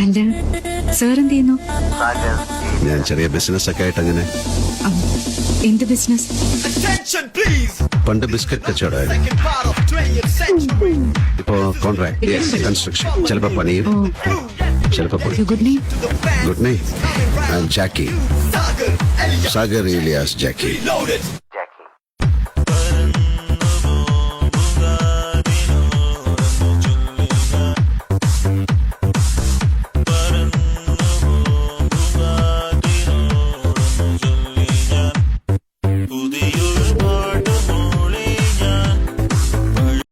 അല്ല, സാർ എന്ത് ചെയ്യുന്നു? ഞാൻ ചെറിയ ബിസിനസ് ഒക്കെ ആയിട്ട് അങ്ങനെ. എന്ത് ബിസിനസ്? പണ്ട് ബിസ്ക്കറ്റ് കച്ചവടമായിരുന്നു. ഇപ്പോ കോൺട്രാക്ട്, കൺസ്ട്രക്ഷൻ. ചിലപ്പോ പണിയും, ചിലപ്പോ good name. Good night. Jackie, Sagar Ilyas ജാക്കി.